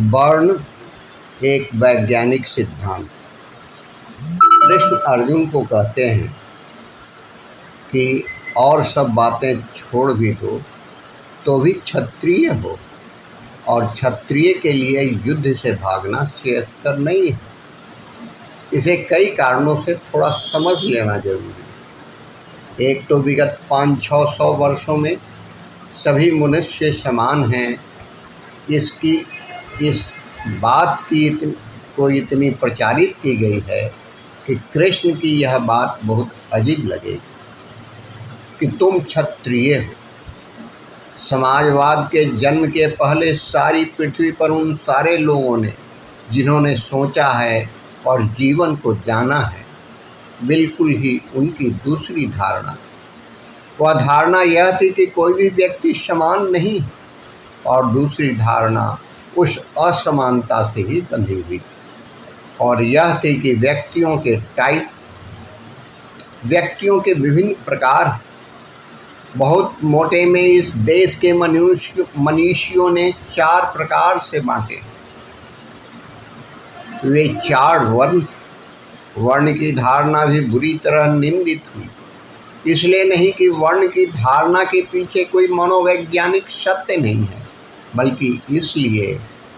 वर्ण एक वैज्ञानिक सिद्धांत। कृष्ण अर्जुन को कहते हैं कि और सब बातें छोड़ भी दो तो भी क्षत्रिय हो, और क्षत्रिय के लिए युद्ध से भागना श्रेयस्कर नहीं है। इसे कई कारणों से थोड़ा समझ लेना जरूरी है। एक तो विगत 500-600 वर्षों में सभी मनुष्य समान हैं, इस बात की को इतनी प्रचारित की गई है कि कृष्ण की यह बात बहुत अजीब लगेगी कि तुम क्षत्रिय हो। समाजवाद के जन्म के पहले सारी पृथ्वी पर उन सारे लोगों ने जिन्होंने सोचा है और जीवन को जाना है, बिल्कुल ही उनकी दूसरी धारणा थी। वह धारणा यह थी कि कोई भी व्यक्ति समान नहीं, और दूसरी धारणा उस असमानता से ही बंधी हुई थी, और यह थी कि व्यक्तियों के टाइप, व्यक्तियों के विभिन्न प्रकार। बहुत मोटे में इस देश के मनुष्यों ने 4 प्रकार से बांटे। वे 4 वर्ण की धारणा भी बुरी तरह निंदित हुई, इसलिए नहीं कि वर्ण की धारणा के पीछे कोई मनोवैज्ञानिक सत्य नहीं है, बल्कि इसलिए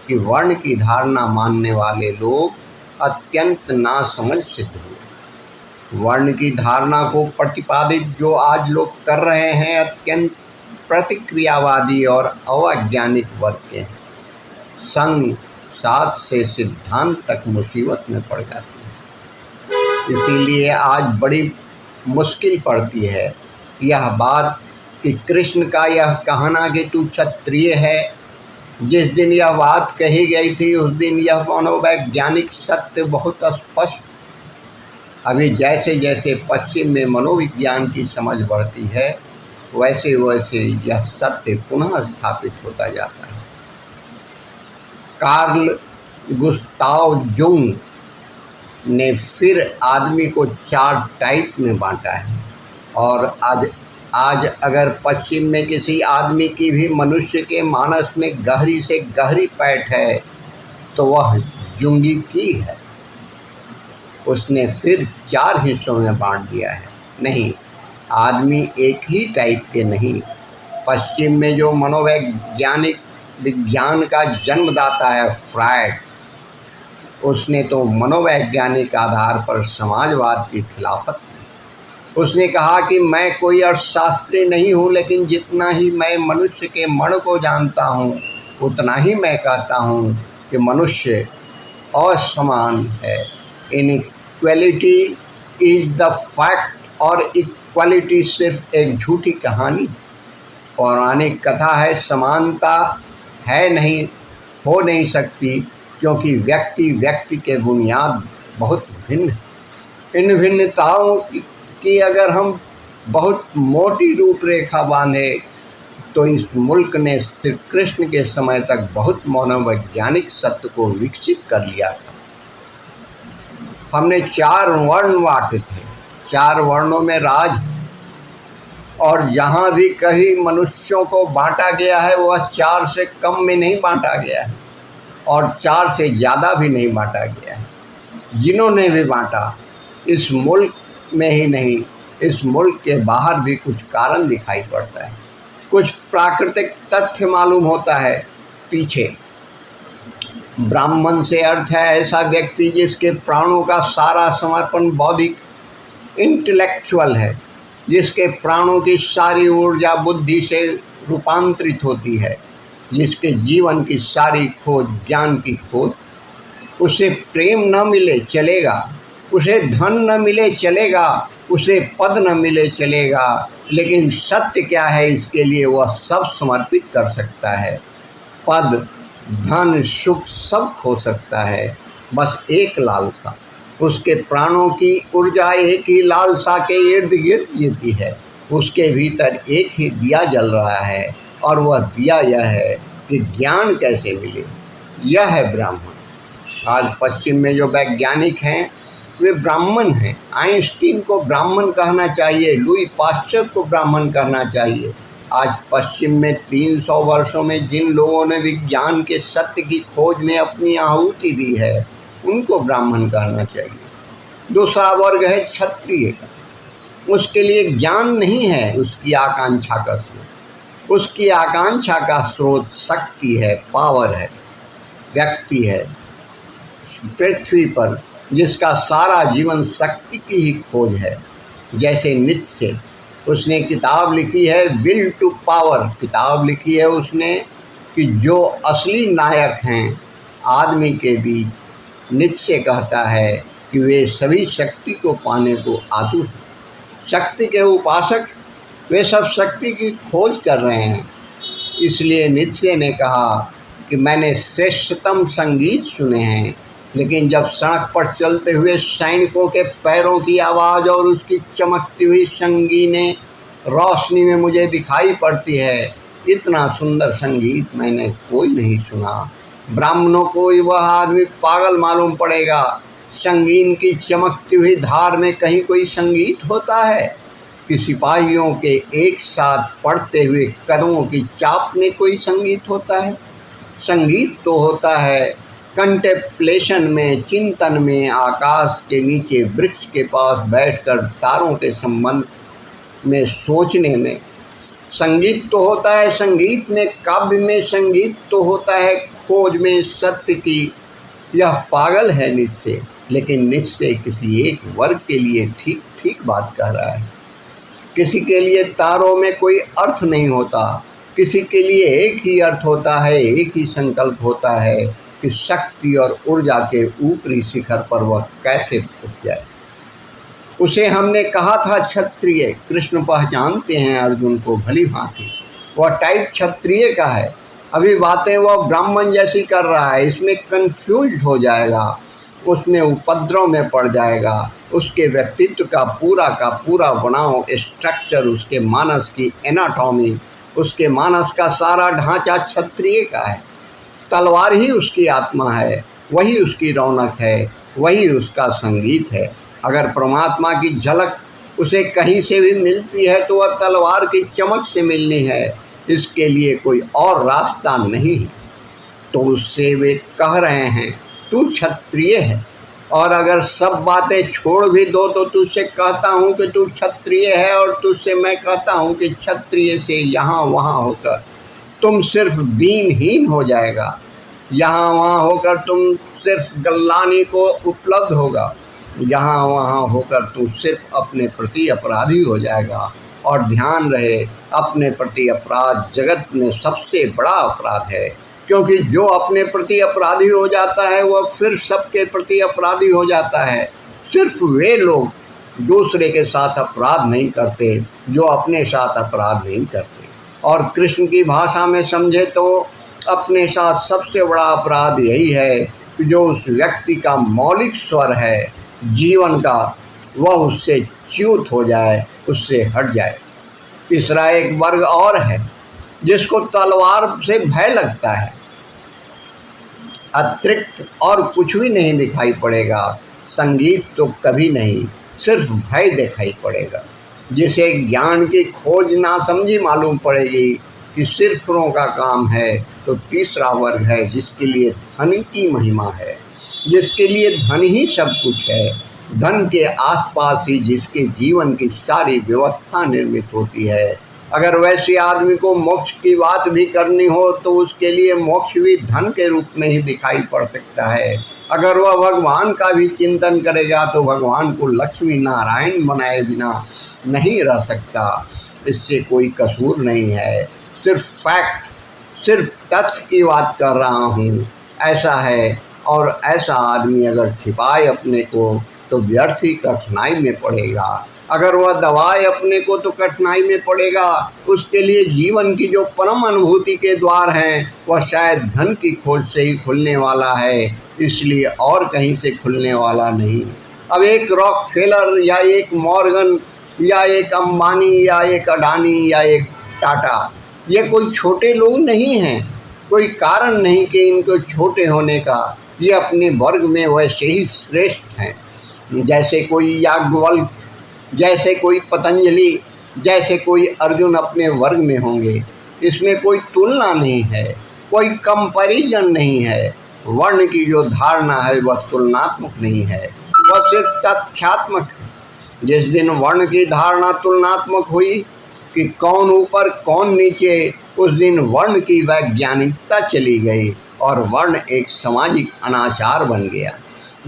कि वर्ण की धारणा मानने वाले लोग अत्यंत नासमझ सिद्ध हुए। वर्ण की धारणा को प्रतिपादित जो आज लोग कर रहे हैं, अत्यंत प्रतिक्रियावादी और अवैज्ञानिक वर्ग के हैं। संग साथ से सिद्धांत तक मुसीबत में पड़ जाती है। इसीलिए आज बड़ी मुश्किल पड़ती है यह बात कि कृष्ण का यह कहना कि तू क्षत्रिय है, जिस दिन यह बात कही गई थी उस दिन यह मनोवैज्ञानिक सत्य बहुत स्पष्ट। अभी जैसे जैसे पश्चिम में मनोविज्ञान की समझ बढ़ती है, वैसे वैसे यह सत्य पुनः स्थापित होता जाता है। कार्ल गुस्ताव जुंग ने फिर आदमी को 4 टाइप में बांटा है, और आज अगर पश्चिम में किसी आदमी की भी मनुष्य के मानस में गहरी से गहरी पैठ है तो वह जुंगी की है। उसने फिर 4 हिस्सों में बांट दिया है। नहीं, आदमी एक ही टाइप के नहीं। पश्चिम में जो मनोवैज्ञानिक विज्ञान का जन्मदाता है फ्रायड, उसने तो मनोवैज्ञानिक आधार पर समाजवाद की खिलाफत की। उसने कहा कि मैं कोई अर्थशास्त्री नहीं हूँ, लेकिन जितना ही मैं मनुष्य के मन को जानता हूँ उतना ही मैं कहता हूँ कि मनुष्य असमान है। इनइक्वालिटी इज द फैक्ट, और इक्वालिटी सिर्फ एक झूठी कहानी। पौराणिक कथा है, समानता है नहीं, हो नहीं सकती, क्योंकि व्यक्ति के बुनियाद बहुत भिन्न है। इन भिन्नताओं की अगर हम बहुत मोटी रूपरेखा बांधे तो इस मुल्क ने श्री कृष्ण के समय तक बहुत मनोवैज्ञानिक सत्य को विकसित कर लिया था। हमने 4 वर्ण बांटे थे, 4 वर्णों में राज, और जहाँ भी कहीं मनुष्यों को बांटा गया है वह 4 से कम में नहीं बांटा गया है, और 4 से ज़्यादा भी नहीं बांटा गया है। जिन्होंने भी बांटा, इस मुल्क में ही नहीं, इस मुल्क के बाहर भी कुछ कारण दिखाई पड़ता है, कुछ प्राकृतिक तथ्य मालूम होता है पीछे। ब्राह्मण से अर्थ है ऐसा व्यक्ति जिसके प्राणों का सारा समर्पण बौद्धिक इंटेलेक्चुअल है, जिसके प्राणों की सारी ऊर्जा बुद्धि से रूपांतरित होती है, जिसके जीवन की सारी खोज ज्ञान की खोज। उसे प्रेम न मिले चलेगा, उसे धन न मिले चलेगा, उसे पद न मिले चलेगा, लेकिन सत्य क्या है इसके लिए वह सब समर्पित कर सकता है। पद, धन, सुख सब खो सकता है, बस एक लालसा। उसके प्राणों की ऊर्जा एक ही लालसा के इर्द गिर्द जीती है। उसके भीतर एक ही दिया जल रहा है, और वह दिया यह है कि ज्ञान कैसे मिले। यह है ब्राह्मण। आज पश्चिम में जो वैज्ञानिक हैं वे ब्राह्मण हैं। आइंस्टीन को ब्राह्मण कहना चाहिए, लुई पाश्चर को ब्राह्मण कहना चाहिए। आज पश्चिम में 300 वर्षों में जिन लोगों ने विज्ञान के सत्य की खोज में अपनी आहुति दी है उनको ब्राह्मण कहना चाहिए। दूसरा वर्ग है क्षत्रिय का। उसके लिए ज्ञान नहीं है उसकी आकांक्षा का स्रोत। उसकी आकांक्षा का स्रोत शक्ति है, पावर है, व्यक्ति है पृथ्वी पर जिसका सारा जीवन शक्ति की ही खोज है। जैसे नीत्शे, उसने किताब लिखी है विल टू पावर, किताब लिखी है उसने कि जो असली नायक हैं आदमी के बीच, नीत्शे कहता है कि वे सभी शक्ति को पाने को आतुर हैं। शक्ति के उपासक वे सब शक्ति की खोज कर रहे हैं। इसलिए नीत्शे ने कहा कि मैंने श्रेष्ठतम संगीत सुने हैं, लेकिन जब सड़क पर चलते हुए सैनिकों के पैरों की आवाज़ और उसकी चमकती हुई संगीने रोशनी में मुझे दिखाई पड़ती है, इतना सुंदर संगीत मैंने कोई नहीं सुना। ब्राह्मणों को वह आदमी पागल मालूम पड़ेगा। संगीन की चमकती हुई धार में कहीं कोई संगीत होता है कि सिपाहियों के एक साथ पड़ते हुए कदमों की चाप में कोई संगीत होता है? संगीत तो होता है कंटेम्पलेशन में, चिंतन में, आकाश के नीचे वृक्ष के पास बैठकर तारों के संबंध में सोचने में। संगीत तो होता है संगीत में, काव्य में। संगीत तो होता है खोज में सत्य की। यह पागल है नीत्शे, लेकिन नीत्शे किसी एक वर्ग के लिए ठीक ठीक बात कह रहा है। किसी के लिए तारों में कोई अर्थ नहीं होता, किसी के लिए एक ही अर्थ होता है, एक ही संकल्प होता है कि शक्ति और ऊर्जा के ऊपरी शिखर पर वह कैसे पहुँच जाए। उसे हमने कहा था क्षत्रिय। कृष्ण पहचानते हैं अर्जुन को भली भांति, वह टाइप क्षत्रिय का है। अभी बातें वह ब्राह्मण जैसी कर रहा है, इसमें कंफ्यूज हो जाएगा, उसमें उपद्रव में पड़ जाएगा। उसके व्यक्तित्व का पूरा बनाव, स्ट्रक्चर, उसके मानस की एनाटॉमी, उसके मानस का सारा ढांचा क्षत्रिय का है। तलवार ही उसकी आत्मा है, वही उसकी रौनक है, वही उसका संगीत है। अगर परमात्मा की झलक उसे कहीं से भी मिलती है तो वह तलवार की चमक से मिलनी है, इसके लिए कोई और रास्ता नहीं है। तो उससे वे कह रहे हैं तू क्षत्रिय है, और अगर सब बातें छोड़ भी दो तो तुझसे कहता हूँ कि तू क्षत्रिय है, और तुझसे मैं कहता हूँ कि क्षत्रिय से यहाँ वहाँ होकर तुम सिर्फ दीनहीन हो जाएगा। यहाँ वहाँ होकर तुम सिर्फ गल्लानी को उपलब्ध होगा, यहाँ वहाँ होकर तू सिर्फ अपने प्रति अपराधी हो जाएगा। और ध्यान रहे, अपने प्रति अपराध जगत में सबसे बड़ा अपराध है, क्योंकि जो अपने प्रति अपराधी हो जाता है वह फिर सबके प्रति अपराधी हो जाता है। सिर्फ वे लोग दूसरे के साथ अपराध नहीं करते जो अपने साथ अपराध नहीं करते। और कृष्ण की भाषा में समझे तो अपने साथ सबसे बड़ा अपराध यही है कि जो उस व्यक्ति का मौलिक स्वर है जीवन का, वह उससे च्युत हो जाए, उससे हट जाए। तीसरा एक वर्ग और है जिसको तलवार से भय लगता है, अतिरिक्त और कुछ भी नहीं दिखाई पड़ेगा। संगीत तो कभी नहीं, सिर्फ भय दिखाई पड़ेगा। जिसे ज्ञान की खोज ना समझी मालूम पड़ेगी कि सिर्फों का काम है, तो तीसरा वर्ग है जिसके लिए धन की महिमा है, जिसके लिए धन ही सब कुछ है। धन के आसपास ही जिसके जीवन की सारी व्यवस्था निर्मित होती है। अगर वैसे आदमी को मोक्ष की बात भी करनी हो तो उसके लिए मोक्ष भी धन के रूप में ही दिखाई पड़ सकता है। अगर वह भगवान का भी चिंतन करेगा तो भगवान को लक्ष्मी नारायण बनाए बिना नहीं रह सकता। इससे कोई कसूर नहीं है, सिर्फ फैक्ट, सिर्फ तथ्य की बात कर रहा हूँ। ऐसा है, और ऐसा आदमी अगर छिपाए अपने को तो व्यर्थ ही कठिनाई में पड़ेगा। अगर वह दबाए अपने को तो कठिनाई में पड़ेगा। उसके लिए जीवन की जो परम अनुभूति के द्वार हैं वह शायद धन की खोज से ही खुलने वाला है, इसलिए और कहीं से खुलने वाला नहीं। अब एक रॉकफेलर या एक मॉर्गन या एक अंबानी या एक अडानी या एक टाटा, ये कोई छोटे लोग नहीं हैं। कोई कारण नहीं कि इनको छोटे होने का। ये अपने वर्ग में वैसे ही श्रेष्ठ हैं। जैसे कोई याज्ञवल्क्य, जैसे कोई पतंजलि, जैसे कोई अर्जुन अपने वर्ग में होंगे। इसमें कोई तुलना नहीं है, कोई कंपैरिजन नहीं है। वर्ण की जो धारणा है वह तुलनात्मक नहीं है, वह सिर्फ तथ्यात्मक है। जिस दिन वर्ण की धारणा तुलनात्मक हुई कि कौन ऊपर कौन नीचे, उस दिन वर्ण की वैज्ञानिकता चली गई और वर्ण एक सामाजिक अनाचार बन गया।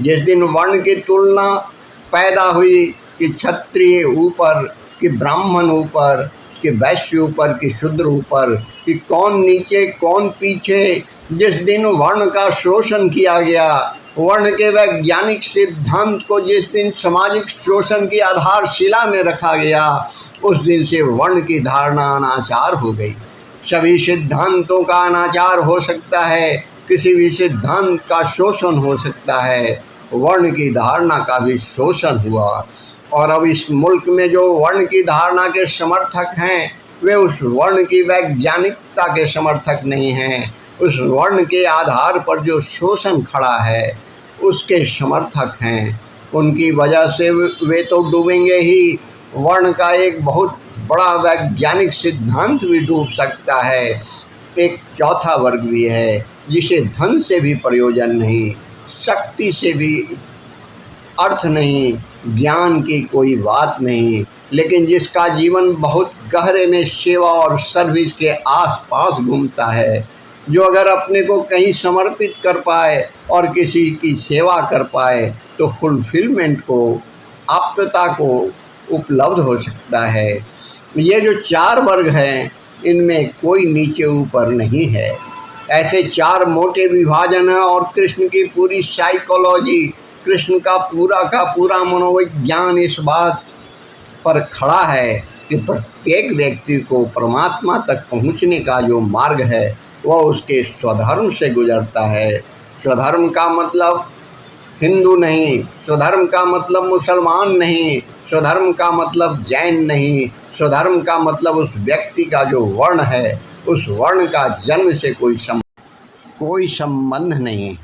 जिस दिन वर्ण की तुलना पैदा हुई कि क्षत्रिय ऊपर, कि ब्राह्मण ऊपर, कि वैश्य ऊपर, कि शूद्र ऊपर, कि कौन नीचे कौन पीछे, जिस दिन वर्ण का शोषण किया गया, वर्ण के वैज्ञानिक सिद्धांत को जिस दिन सामाजिक शोषण की आधारशिला में रखा गया, उस दिन से वर्ण की धारणा अनाचार हो गई। सभी सिद्धांतों का अनाचार हो सकता है, किसी भी सिद्धांत का शोषण हो सकता है। वर्ण की धारणा का भी शोषण हुआ और अब इस मुल्क में जो वर्ण की धारणा के समर्थक हैं वे उस वर्ण की वैज्ञानिकता के समर्थक नहीं हैं। उस वर्ण के आधार पर जो शोषण खड़ा है उसके समर्थक हैं। उनकी वजह से वे तो डूबेंगे ही, वर्ण का एक बहुत बड़ा वैज्ञानिक सिद्धांत भी डूब सकता है। एक चौथा वर्ग भी है जिसे धन से भी प्रयोजन नहीं, शक्ति से भी अर्थ नहीं, ज्ञान की कोई बात नहीं, लेकिन जिसका जीवन बहुत गहरे में सेवा और सर्विस के आसपास घूमता है। जो अगर अपने को कहीं समर्पित कर पाए और किसी की सेवा कर पाए तो फुलफिलमेंट को, आप्तता को उपलब्ध हो सकता है। ये जो चार वर्ग हैं इनमें कोई नीचे ऊपर नहीं है। ऐसे चार मोटे विभाजन हैं और कृष्ण की पूरी साइकोलॉजी, कृष्ण का पूरा मनोविज्ञान इस बात पर खड़ा है कि प्रत्येक व्यक्ति को परमात्मा तक पहुंचने का जो मार्ग है वह उसके स्वधर्म से गुजरता है। स्वधर्म का मतलब हिंदू नहीं, स्वधर्म का मतलब मुसलमान नहीं, स्वधर्म का मतलब जैन नहीं, स्वधर्म का मतलब उस व्यक्ति का जो वर्ण है उस वर्ण का जन्म से कोई संबंध नहीं।